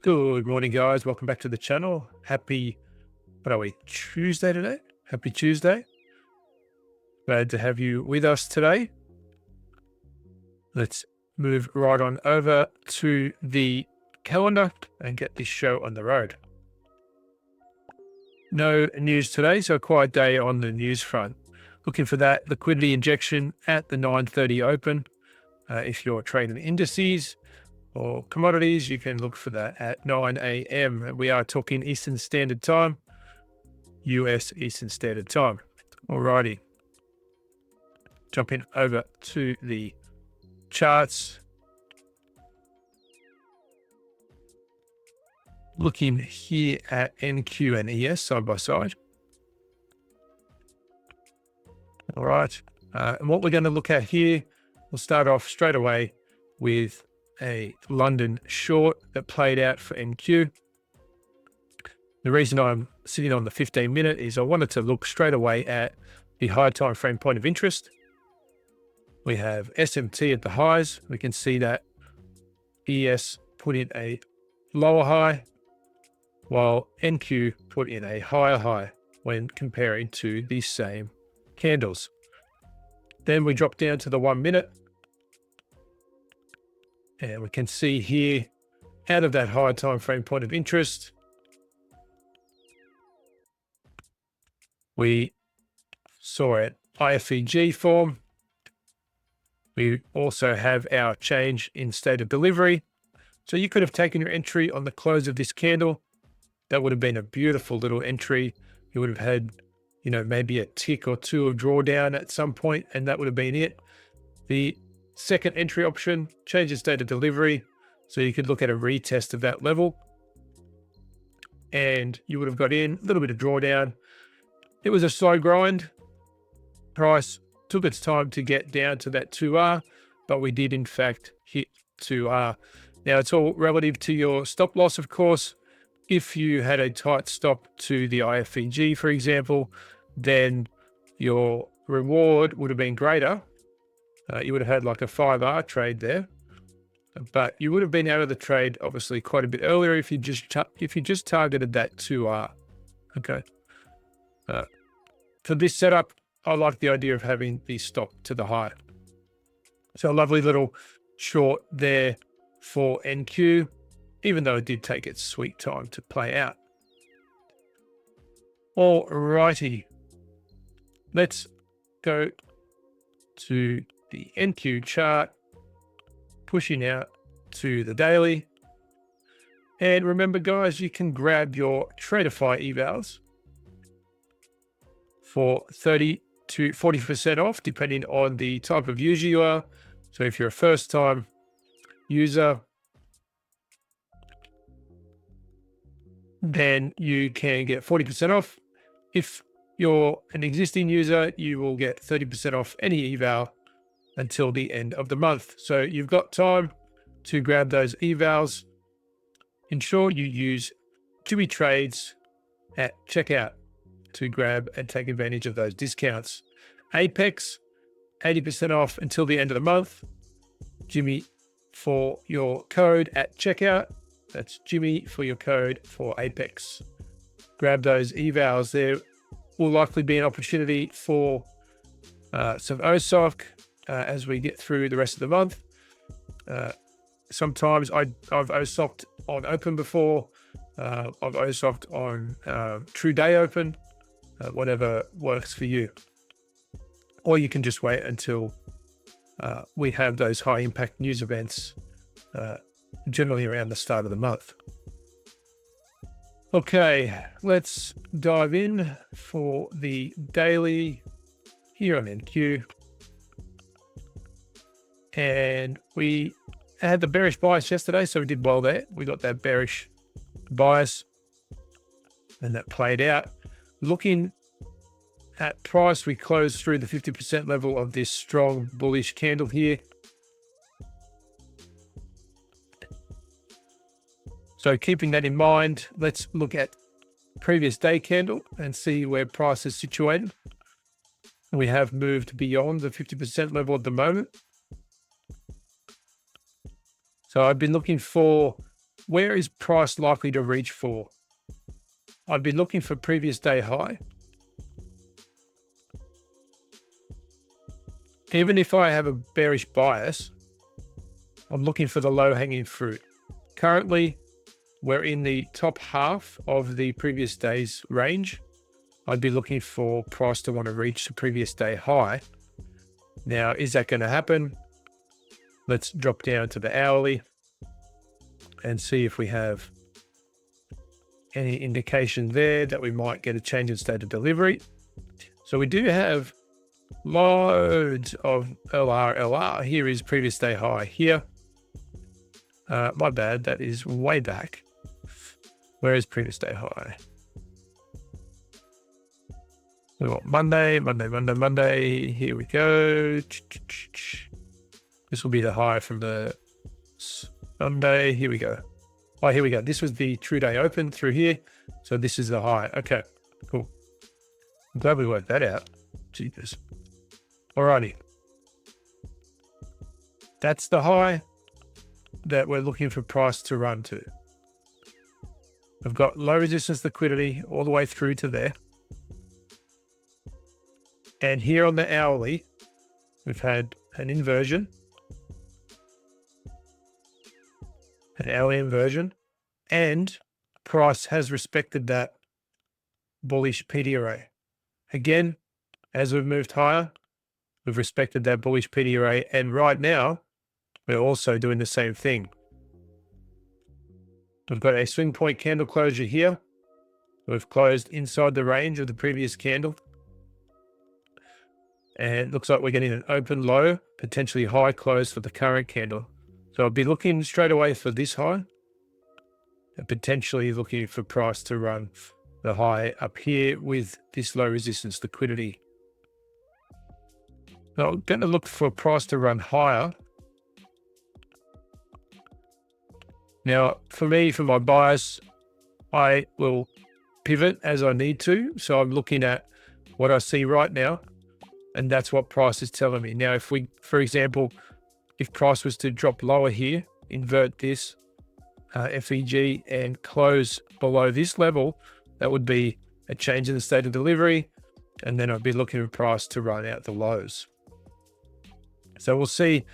Good morning, guys. Welcome back to the channel. Happy, what are we, Tuesday today? Happy Tuesday. Glad to have you with us today. Let's move right on over to the calendar and get this show on the road. No news today, so a quiet day on the news front. Looking for that liquidity injection at the 9:30 open. If you're trading indices or commodities, you can look for that at 9 a.m. We are talking Eastern Standard Time, US Eastern Standard Time. Alrighty. Jumping over to the charts. Looking here at NQ and ES side by side. All right. And what we're going to look at here, we'll start off straight away with a London short that played out for NQ. The reason I'm sitting on the 15-minute is I wanted to look straight away at the high time frame point of interest. We have SMT at the highs. We can see that ES put in a lower high, while NQ put in a higher high when comparing to the same candles. Then we drop down to the 1 minute. And we can see here, out of that high time frame point of interest, we saw an IFEG form. We also have our change in state of delivery. So you could have taken your entry on the close of this candle. That would have been a beautiful little entry. You would have had, maybe a tick or two of drawdown at some point, and that would have been it. The second entry option, change in state of delivery. So you could look at a retest of that level. And you would have got in a little bit of drawdown. It was a slow grind. Price took its time to get down to that 2R, but we did in fact hit 2R. Now it's all relative to your stop loss, of course. If you had a tight stop to the IFEG, for example, then your reward would have been greater. You would have had like a 5R trade there, but you would have been out of the trade obviously quite a bit earlier if you just targeted that 2R. Okay. For this setup, I like the idea of having the stop to the high. So a lovely little short there for NQ, even though it did take its sweet time to play out. All righty. Let's go to the NQ chart, pushing out to the daily. And remember, guys, you can grab your Tradeify evals for 30 to 40% off, depending on the type of user you are. So if you're a first-time user, then you can get 40% off. If you're an existing user, you will get 30% off any eval until the end of the month. So you've got time to grab those evals. Ensure you use Jimmy Trades at checkout to grab and take advantage of those discounts. Apex, 80% off until the end of the month. Jimmy for your code at checkout. That's Jimmy for your code for Apex. Grab those evals. There will likely be an opportunity for some OSOC as we get through the rest of the month. Sometimes I've OSOC'd on open before. I've OSOC'd on true day open, whatever works for you. Or you can just wait until we have those high impact news events, generally around the start of the month. Okay, let's dive in for the daily here on NQ. And we had the bearish bias yesterday, so we did well there. We got that bearish bias and that played out. Looking at price, we closed through the 50% level of this strong bullish candle here. So keeping that in mind, let's look at previous day candle and see where price is situated. We have moved beyond the 50% level at the moment. So I've been looking for where is price likely to reach for? I'd be looking for previous day high. Even if I have a bearish bias, I'm looking for the low hanging fruit. Currently, we're in the top half of the previous day's range. I'd be looking for price to want to reach the previous day high. Now, is that going to happen? Let's drop down to the hourly and see if we have any indication there that we might get a change in state of delivery. So we do have loads of LR. Here is previous day high here. My bad, that is way back. Where is previous day high? We got Monday. Here we go. This will be the high from the Sunday. Here we go. Oh, here we go. This was the true day open through here. So this is the high. Okay, cool. I'm glad we worked that out. Jesus. Alrighty. That's the high that we're looking for price to run to. We've got low resistance liquidity all the way through to there. And here on the hourly, we've had an inversion. An hourly inversion. And price has respected that bullish PD array. Again, as we've moved higher, we've respected that bullish PD array. And right now, we're also doing the same thing. We've got a swing point candle closure here. We've closed inside the range of the previous candle. And it looks like we're getting an open low, potentially high close for the current candle. So I'll be looking straight away for this high and potentially looking for price to run the high up here with this low resistance liquidity. Now I'm going to look for price to run higher. Now, for me, for my bias, I will pivot as I need to. So I'm looking at what I see right now, and that's what price is telling me. Now, if we, for example, if price was to drop lower here, invert this FEG and close below this level, that would be a change in the state of delivery. And then I'd be looking for price to run out the lows. So we'll see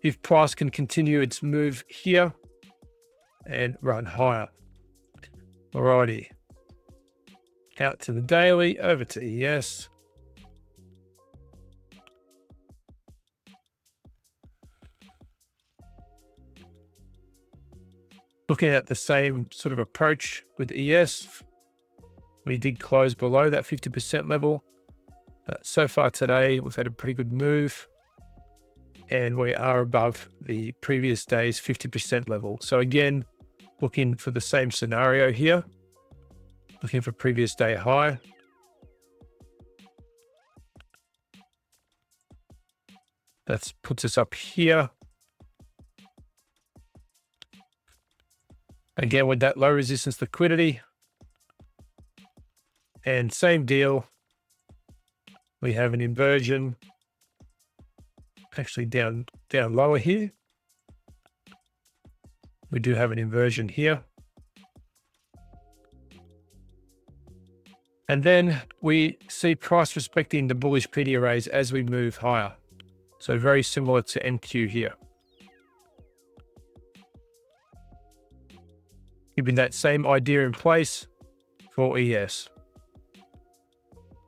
if price can continue its move here and run higher. Alrighty. Out to the daily, over to ES. Looking at the same sort of approach with ES, we did close below that 50% level. So far today, we've had a pretty good move, and we are above the previous day's 50% level. So again, looking for the same scenario here, looking for previous day high. That puts us up here. Again, with that low resistance liquidity. And same deal. We have an inversion. Actually down lower here. We do have an inversion here. And then we see price respecting the bullish PD arrays as we move higher. So very similar to NQ here. Keeping that same idea in place for ES.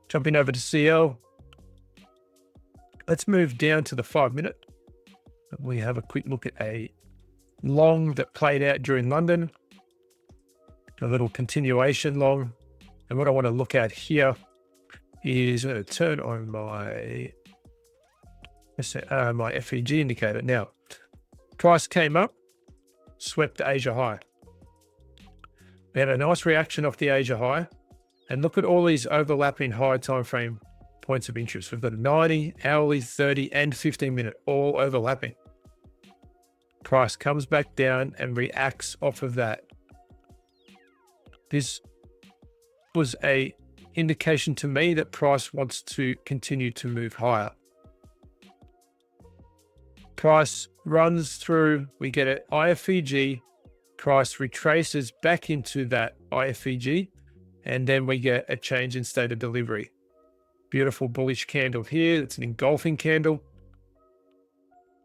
Jumping over to CL. Let's move down to the 5 minute. We have a quick look at a long that played out during London. A little continuation long. And what I want to look at here is I'm going to turn on my FEG indicator. Now, price came up, swept the Asia high. We had a nice reaction off the Asia high. And look at all these overlapping high time frame points of interest. We've got 90, hourly, 30, and 15 minute all overlapping. Price comes back down and reacts off of that. This was a indication to me that price wants to continue to move higher. Price runs through, we get an IFEG, price retraces back into that IFEG, and then we get a change in state of delivery. Beautiful bullish candle here. It's an engulfing candle.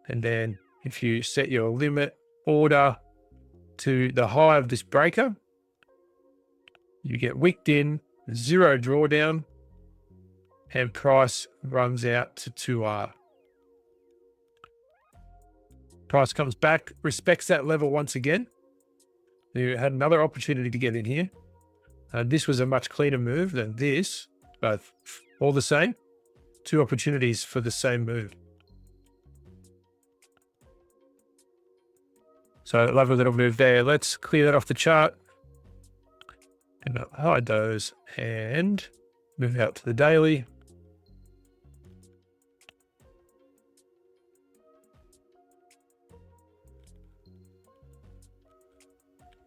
And then if you set your limit order to the high of this breaker, you get wicked in, 0 drawdown, and price runs out to 2R. Price comes back, respects that level once again. You had another opportunity to get in here. This was a much cleaner move than this, but all the same, 2 opportunities for the same move. So lovely little move there. Let's clear that off the chart and hide those and move out to the daily.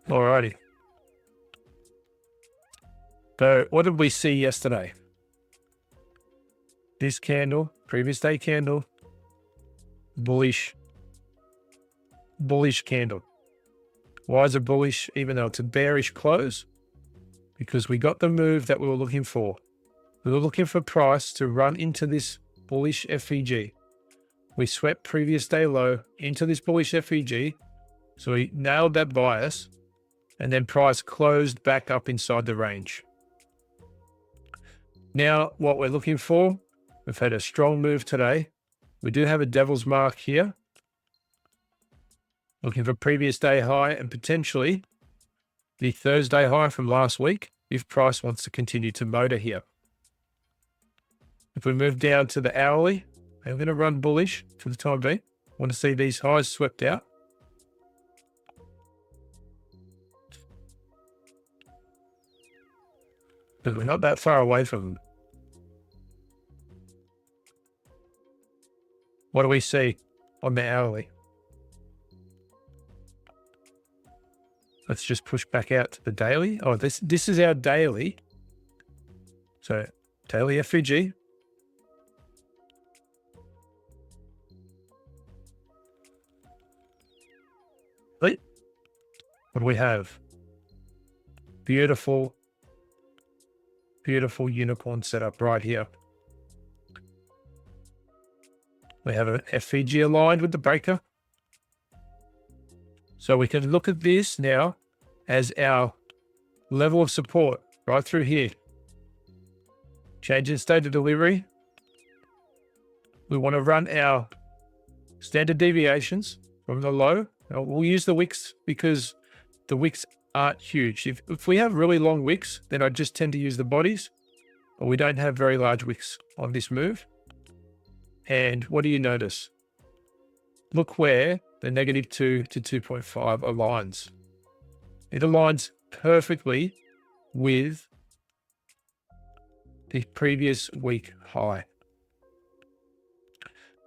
Alrighty. So what did we see yesterday? This candle, previous day candle, bullish candle. Why is it bullish even though it's a bearish close? Because we got the move that we were looking for. We were looking for price to run into this bullish FEG. We swept previous day low into this bullish FEG. So we nailed that bias, and then price closed back up inside the range. Now what we're looking for, we've had a strong move today. We do have a devil's mark here. Looking for previous day high and potentially the Thursday high from last week if price wants to continue to motor here. If we move down to the hourly, I'm going to run bullish for the time being. I want to see these highs swept out. But we're not that far away from them. What do we see on the hourly? Let's just push back out to the daily. Oh, this is our daily. So daily FEG. What do we have? Beautiful unicorn setup right here. We have an FEG aligned with the breaker. So we can look at this now as our level of support right through here. Change in state of delivery. We want to run our standard deviations from the low. Now we'll use the wicks because the wicks aren't huge. If we have really long wicks, then I just tend to use the bodies, but we don't have very large wicks on this move. And what do you notice? Look where the -2 to 2.5 aligns. It aligns perfectly with the previous week high.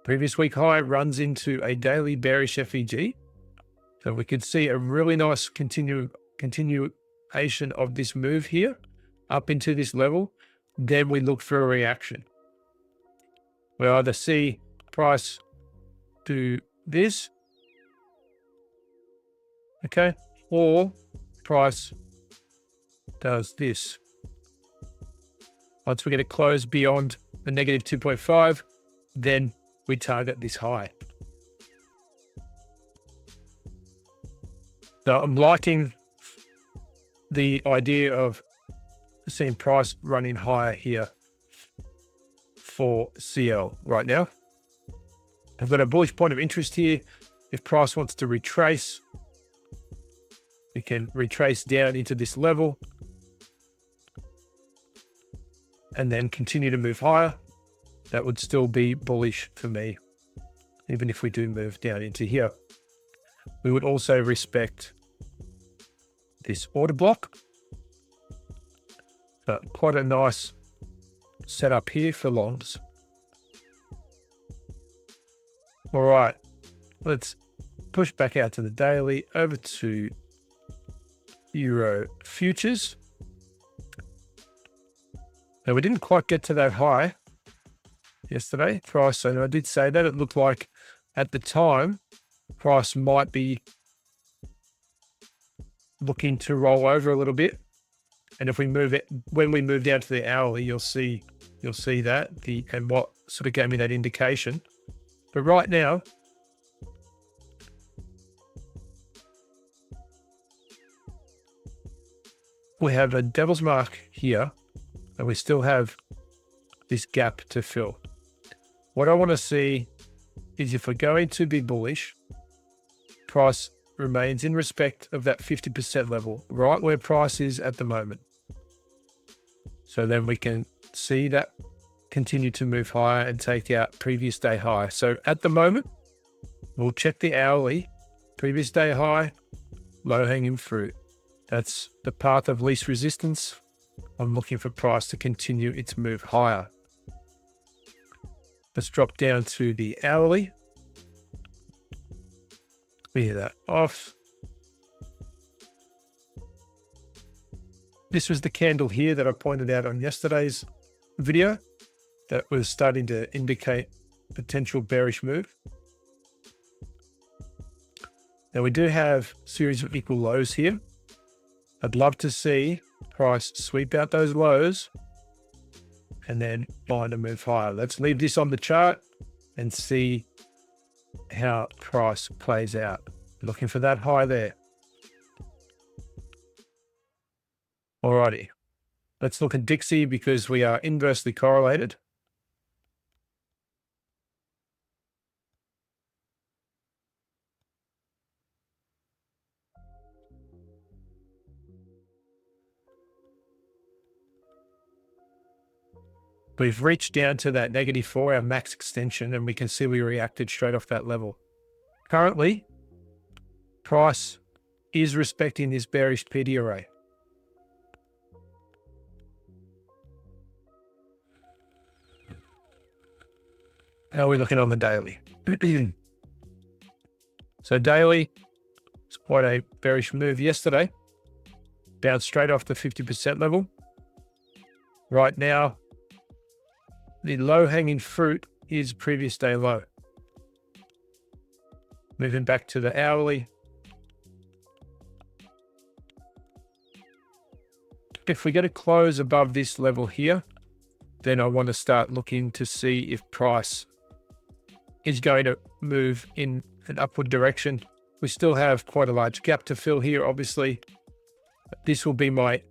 Previous week high runs into a daily bearish FEG. So we could see a really nice continuation of this move here up into this level. Then we look for a reaction. We either see price do this, okay, or price does this. Once we get it closed beyond the -2.5, then we target this high. So I'm liking the idea of seeing price running higher here for CL right now. I've got a bullish point of interest here. If price wants to retrace, we can retrace down into this level and then continue to move higher. That would still be bullish for me, even if we do move down into here. We would also respect this order block. So quite a nice setup here for longs. All right, let's push back out to the daily, over to Euro futures. Now we didn't quite get to that high yesterday, price, and I did say that it looked like at the time price might be looking to roll over a little bit. And if we move it, when we move down to the hourly, you'll see that and what sort of gave me that indication. But right now, we have a devil's mark here, and we still have this gap to fill. What I want to see is if we're going to be bullish, price remains in respect of that 50% level, right where price is at the moment. So then we can see that continue to move higher and take out previous day high. So at the moment, we'll check the hourly, previous day high, low hanging fruit. That's the path of least resistance. I'm looking for price to continue its move higher. Let's drop down to the hourly. Clear that off. This was the candle here that I pointed out on yesterday's video that was starting to indicate potential bearish move. Now we do have series of equal lows here. I'd love to see price sweep out those lows and then find a move higher. Let's leave this on the chart and see how price plays out. Looking for that high there. Alrighty, let's look at Dixie because we are inversely correlated. We've reached down to that -4, our max extension, and we can see we reacted straight off that level. Currently, price is respecting this bearish PD array. How are we looking on the daily? So daily, it's quite a bearish move yesterday. Bounced straight off the 50% level. Right now, the low hanging fruit is previous day low. Moving back to the hourly. If we get a close above this level here, then I want to start looking to see if price is going to move in an upward direction. We still have quite a large gap to fill here, obviously. This will be my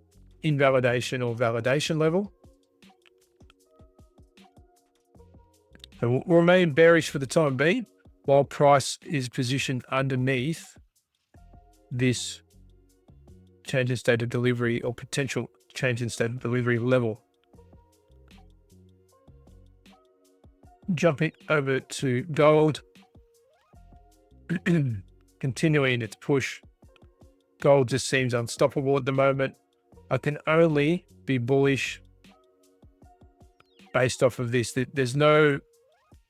invalidation or validation level. So we'll remain bearish for the time being while price is positioned underneath this change in state of delivery or potential change in state of delivery level. Jumping over to gold, continuing its push. Gold just seems unstoppable at the moment. I can only be bullish based off of this. There's no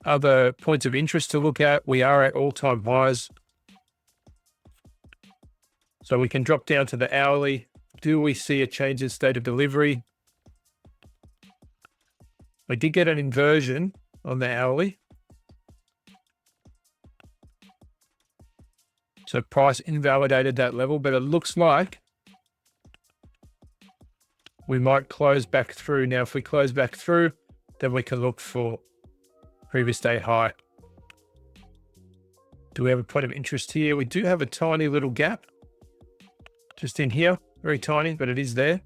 other points of interest to look at. We are at all-time highs. So we can drop down to the hourly. Do we see a change in state of delivery? I did get an inversion on the hourly. So price invalidated that level, but it looks like we might close back through. Now, if we close back through, then we can look for previous day high. Do we have a point of interest here? We do have a tiny little gap just in here, very tiny, but it is there.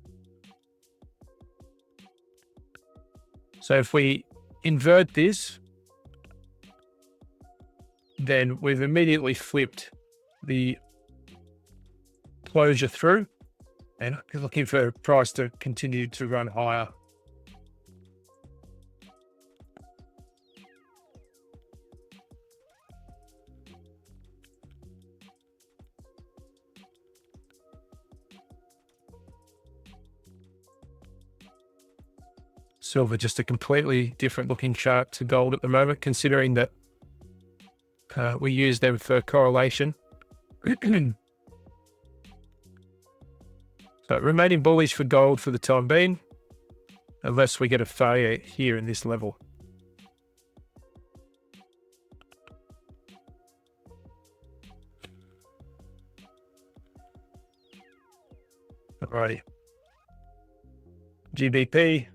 So if we invert this, then we've immediately flipped the closure through and looking for price to continue to run higher. Silver, just a completely different looking chart to gold at the moment, considering that we use them for correlation. So remaining bullish for gold for the time being, unless we get a failure here in this level. Alrighty. GBP.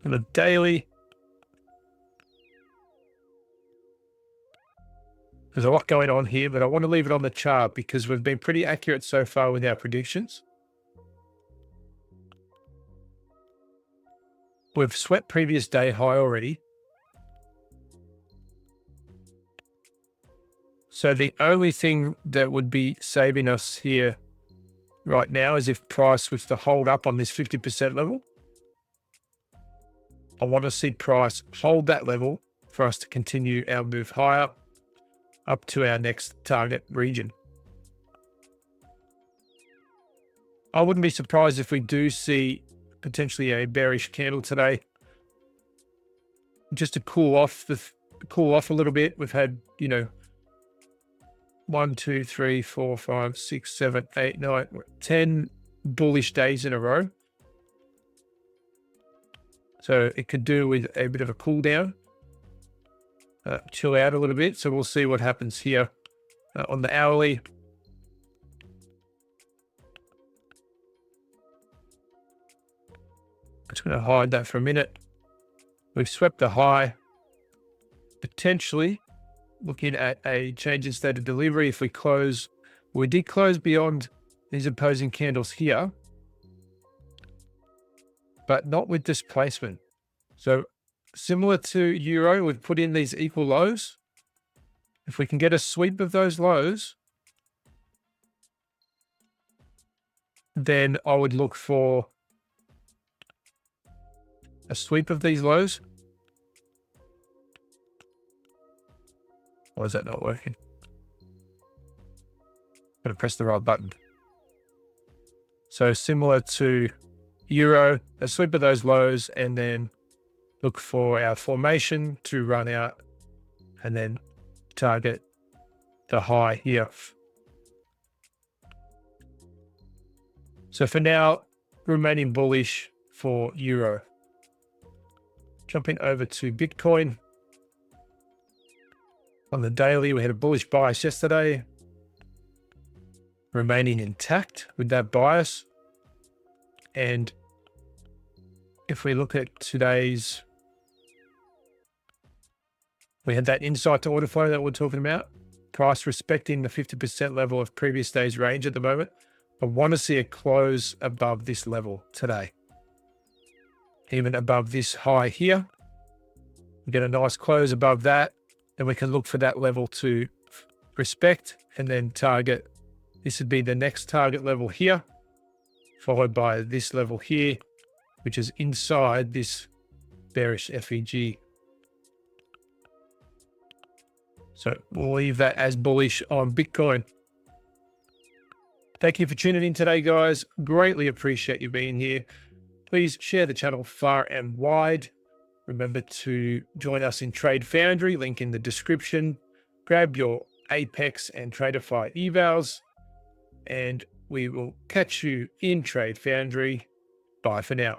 And the daily. There's a lot going on here, but I want to leave it on the chart because we've been pretty accurate so far with our predictions. We've swept previous day high already. So the only thing that would be saving us here right now is if price was to hold up on this 50% level. I want to see price hold that level for us to continue our move higher up to our next target region. I wouldn't be surprised if we do see potentially a bearish candle today, just to cool off a little bit. We've had, 1, 2, 3, 4, 5, 6, 7, 8, 9, 10 bullish days in a row. So it could do with a bit of a cool down, chill out a little bit. So we'll see what happens here on the hourly. I'm just going to hide that for a minute. We've swept the high, potentially looking at a change in state of delivery. If we did close beyond these opposing candles here, but not with displacement. So similar to Euro, we've put in these equal lows. If we can get a sweep of those lows, then I would look for a sweep of these lows. Why is that not working? Gotta press the right button. So similar to Euro, a sweep of those lows, and then look for our formation to run out and then target the high here. So for now, remaining bullish for Euro. Jumping over to Bitcoin. On the daily, we had a bullish bias yesterday, remaining intact with that bias. And if we look at today's, we had that insight to order flow that we're talking about, price respecting the 50% level of previous day's range at the moment. I want to see a close above this level today, even above this high here. We get a nice close above that, and we can look for that level to respect and then target. This would be the next target level here, followed by this level here, which is inside this bearish FEG. So we'll leave that as bullish on Bitcoin. Thank you for tuning in today, guys. Greatly appreciate you being here. Please share the channel far and wide. Remember to join us in Trade Foundry, link in the description. Grab your Apex and Tradeify evals, and we will catch you in Trade Foundry. Bye for now.